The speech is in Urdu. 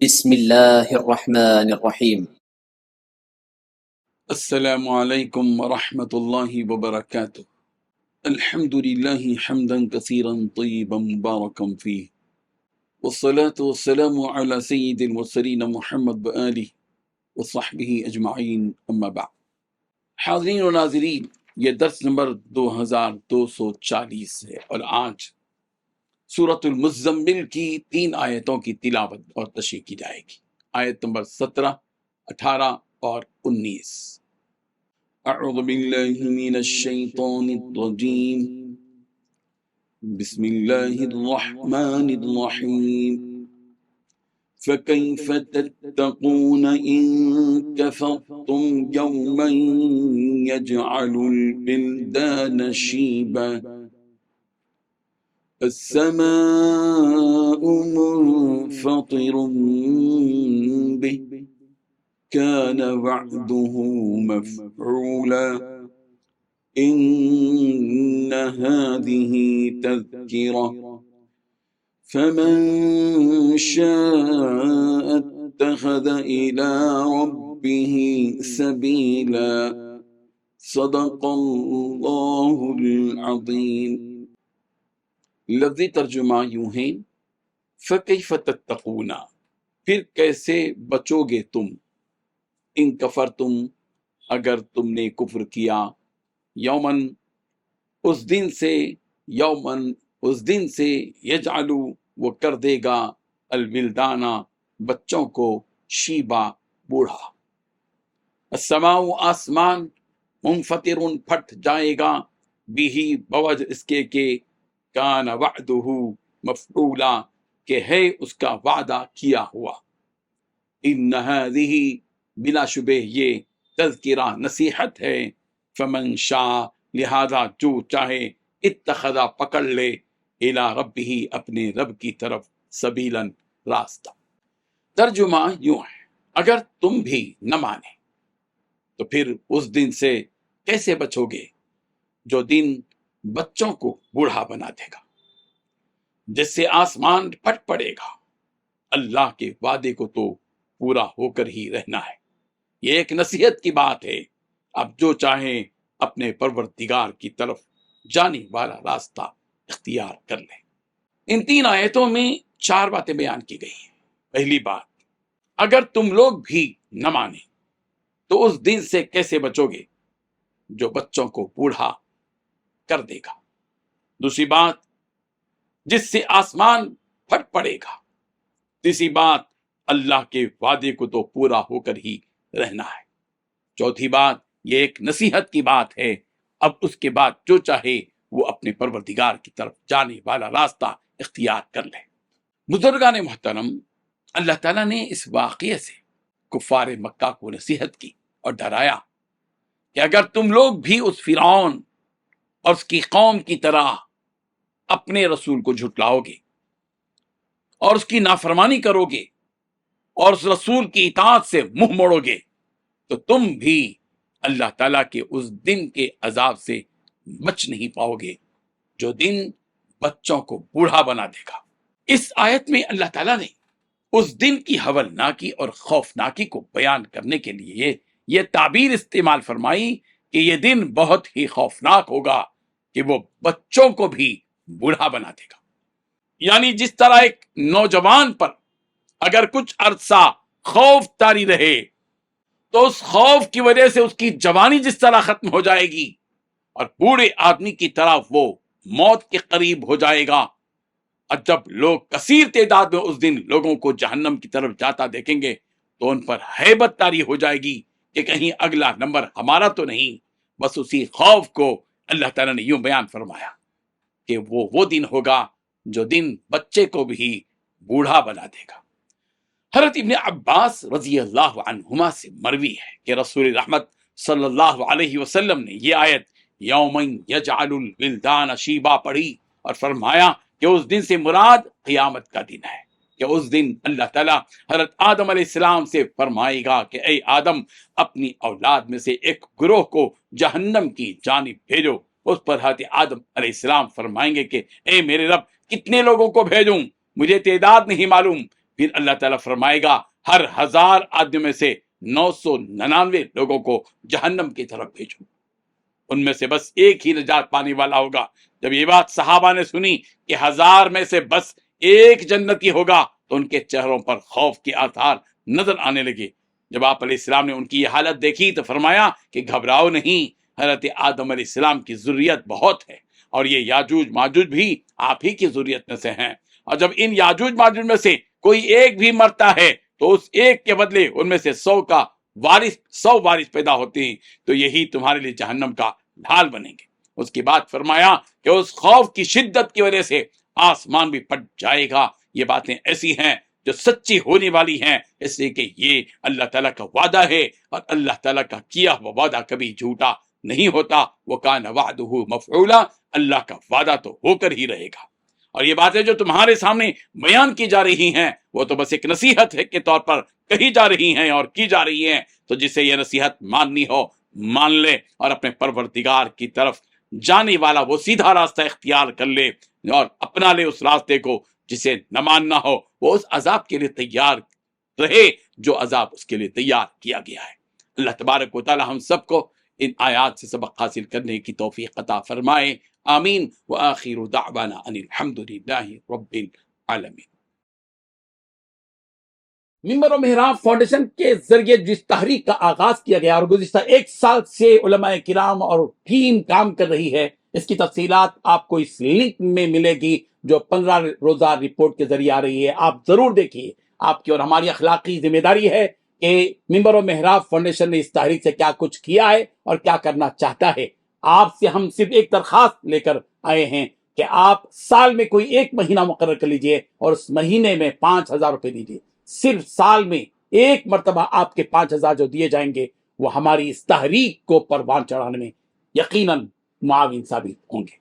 بسم الله الرحمن الرحيم. السلام علیکم ورحمۃ اللہ وبرکاتہ۔ الحمد للہ حمدا کثیرا طیبا مبارکا فیہ، والصلاة والسلام علی سید المرسلین محمد وآلہ وصحبہ اجمعین، اما بعد۔ حاضرین و ناظرین، یہ درس نمبر 2240 ہے، اور آج سورۃ المزمل کی 3 آیتوں کی تلاوت اور تشریح کی جائے گی۔ آیت نمبر 17، 18 اور 19۔ اعوذ باللہ من الشیطان الرجیم، بسم اللہ الرحمن الرحیم۔ فَكَيْفَ تَتَّقُونَ إِن كَفَرْتُمْ يَوْمًا يَجْعَلُ الْوِلْدَانَ شِيبًا السَّمَاءُ مُنفَطِرٌ بِهِ كَانَ وَعْدُهُ مَفْعُولًا إِنَّ هَذِهِ تَذْكِرَةٌ فَمَن شَاءَ اتَّخَذَ إِلَى رَبِّهِ سَبِيلًا صدق اللہ العظیم۔ لفظی ترجمہ یوں ہے، فَكَيْفَ تَتَّقُونَ، پھر کیسے بچو گے تم، ان کفرتم، اگر تم نے کفر کیا، یومن، اس دن سے، یومن، اس دن سے، یجعلو، وہ کر دے گا، الولدانہ، بچوں کو، شیبا، بوڑھا، السماء، آسمان، منفطر، پھٹ جائے گا، بھی، بوجہ اس کے کہ، کان وعدہ مفعولا، کہ ہے اس کا وعدہ کیا ہوا، ان ہذہ، بلا شبہ یہ، تذکرہ، نصیحت ہے، فمن شاء، لہذا جو چاہے، اتخذا، پکڑ لے، الی ربہ، اپنے رب کی طرف، سبیلاً، راستہ۔ ترجمہ یوں ہے، اگر تم بھی نہ مانے تو پھر اس دن سے کیسے بچو گے جو دن بچوں کو بوڑھا بنا دے گا، جس سے آسمان پھٹ پڑے گا۔ اللہ کے وعدے کو تو پورا ہو کر ہی رہنا ہے۔ یہ ایک نصیحت کی بات ہے، اب جو چاہیں اپنے پروردگار کی طرف جانے والا راستہ اختیار کر لیں۔ ان 3 آیتوں میں 4 باتیں بیان کی گئی ہیں۔ پہلی بات، اگر تم لوگ بھی نہ مانیں تو اس دن سے کیسے بچو گے جو بچوں کو بوڑھا کر دے گا۔ دوسری بات، جس سے آسمان پھٹ پڑے گا۔ تیسری بات، اللہ کے وعدے کو تو پورا ہو کر ہی رہنا ہے۔ چوتھی بات، یہ ایک نصیحت کی بات ہے، اب اس کے بعد جو چاہے وہ اپنے پروردگار کی طرف جانے والا راستہ اختیار کر لے۔ بزرگان محترم، اللہ تعالیٰ نے اس واقعے سے کفار مکہ کو نصیحت کی اور ڈرایا کہ اگر تم لوگ بھی اس فرعون اور اس کی قوم کی طرح اپنے رسول کو جھٹلاؤ گے اور اس کی نافرمانی کرو گے اور اس رسول کی اطاعت سے منہ موڑو گے تو تم بھی اللہ تعالیٰ کے اس دن کے عذاب سے بچ نہیں پاؤ گے جو دن بچوں کو بوڑھا بنا دے گا۔ اس آیت میں اللہ تعالیٰ نے اس دن کی ہولناکی اور خوفناکی کو بیان کرنے کے لیے یہ تعبیر استعمال فرمائی کہ یہ دن بہت ہی خوفناک ہوگا کہ وہ بچوں کو بھی بوڑھا بنا دے گا۔ یعنی جس طرح ایک نوجوان پر اگر کچھ عرصہ خوف طاری رہے تو اس خوف کی وجہ سے اس کی جوانی جس طرح ختم ہو جائے گی اور بوڑھے آدمی کی طرح وہ موت کے قریب ہو جائے گا، اور جب لوگ کثیر تعداد میں اس دن لوگوں کو جہنم کی طرف جاتا دیکھیں گے تو ان پر ہیبت طاری ہو جائے گی کہ کہیں اگلا نمبر ہمارا تو نہیں۔ بس اسی خوف کو اللہ تعالیٰ نے یوں بیان فرمایا کہ وہ دن ہوگا جو دن بچے کو بھی بوڑھا بنا دے گا۔ حضرت ابن عباس رضی اللہ عنہما سے مروی ہے کہ رسول رحمت صلی اللہ علیہ وسلم نے یہ آیت یومن یجعل الولدان شیبا پڑھی اور فرمایا کہ اس دن سے مراد قیامت کا دن ہے، کہ اس دن اللہ تعالیٰ حضرت آدم علیہ السلام سے فرمائے گا کہ اے آدم، اپنی اولاد میں سے ایک گروہ کو جہنم کی جانب بھیجو۔ اس پر حضرت آدم علیہ السلام فرمائیں گے کہ اے میرے رب، کتنے لوگوں کو بھیجوں، مجھے تعداد نہیں معلوم۔ پھر اللہ تعالیٰ فرمائے گا ہر 1000 آدمیوں میں سے 999 لوگوں کو جہنم کی طرف بھیجو، ان میں سے بس ایک ہی نجات پانے والا ہوگا۔ جب یہ بات صحابہ نے سنی کہ 1000 میں سے بس ایک جنتی ہوگا تو ان کے چہروں پر خوف کے آثار نظر آنے لگے۔ جب آپ علیہ السلام نے ان کی یہ حالت دیکھی تو فرمایا کہ گھبراؤ نہیں، حضرت آدم علیہ السلام کی ذریت بہت ہے، اور یہ یاجوج ماجوج بھی آپ ہی کی ذریت میں سے ہیں، اور جب ان یاجوج ماجوج میں سے کوئی ایک بھی مرتا ہے تو اس ایک کے بدلے ان میں سے 100 وارث پیدا ہوتے ہیں، تو یہی تمہارے لیے جہنم کا ڈھال بنیں گے۔ اس کے بعد فرمایا کہ اس خوف کی شدت کی وجہ سے آسمان بھی پھٹ جائے گا۔ یہ باتیں ایسی ہیں جو سچی ہونے والی ہیں، اس لیے کہ یہ اللہ تعالیٰ کا وعدہ ہے، اور اللہ تعالیٰ کا کیا ہوا وعدہ کبھی جھوٹا نہیں ہوتا۔ وَكَانَ وَعْدُهُ مَفْعُولًا، اللہ کا وعدہ تو ہو کر ہی رہے گا۔ اور یہ باتیں جو تمہارے سامنے بیان کی جا رہی ہیں وہ تو بس ایک نصیحت ہے کے طور پر کہی جا رہی ہیں اور کی جا رہی ہیں، تو جسے یہ نصیحت ماننی ہو مان لے، اور اپنے پروردگار کی طرف جانے والا وہ سیدھا راستہ اختیار کر لے اور اپنا لے اس راستے کو۔ جسے نہ ماننا ہو وہ اس عذاب کے لیے تیار رہے جو عذاب اس کے لیے تیار کیا گیا ہے۔ اللہ تبارک و تعالی ہم سب کو ان آیات سے سبق حاصل کرنے کی توفیق عطا فرمائے، آمین۔ وآخر دعوانا ان الحمد للہ رب العالمین۔ منبر و محراب فاؤنڈیشن کے ذریعے جس تحریک کا آغاز کیا گیا اور گزشتہ 1 سال سے علماء کرام اور ٹیم کام کر رہی ہے، اس کی تفصیلات آپ کو اس لنک میں ملے گی جو 15 روزہ رپورٹ کے ذریعے آ رہی ہے۔ آپ ضرور دیکھیے، آپ کی اور ہماری اخلاقی ذمہ داری ہے کہ منبر و محراب فاؤنڈیشن نے اس تحریک سے کیا کچھ کیا ہے اور کیا کرنا چاہتا ہے۔ آپ سے ہم صرف ایک درخواست لے کر آئے ہیں کہ آپ سال میں کوئی ایک مہینہ مقرر کر لیجئے اور اس مہینے میں 5000 روپے دیجئے۔ صرف سال میں ایک مرتبہ آپ کے 5000 جو دیے جائیں گے وہ ہماری اس تحریک کو پروان چڑھانے میں یقیناً معاون ثابت ہوں گے۔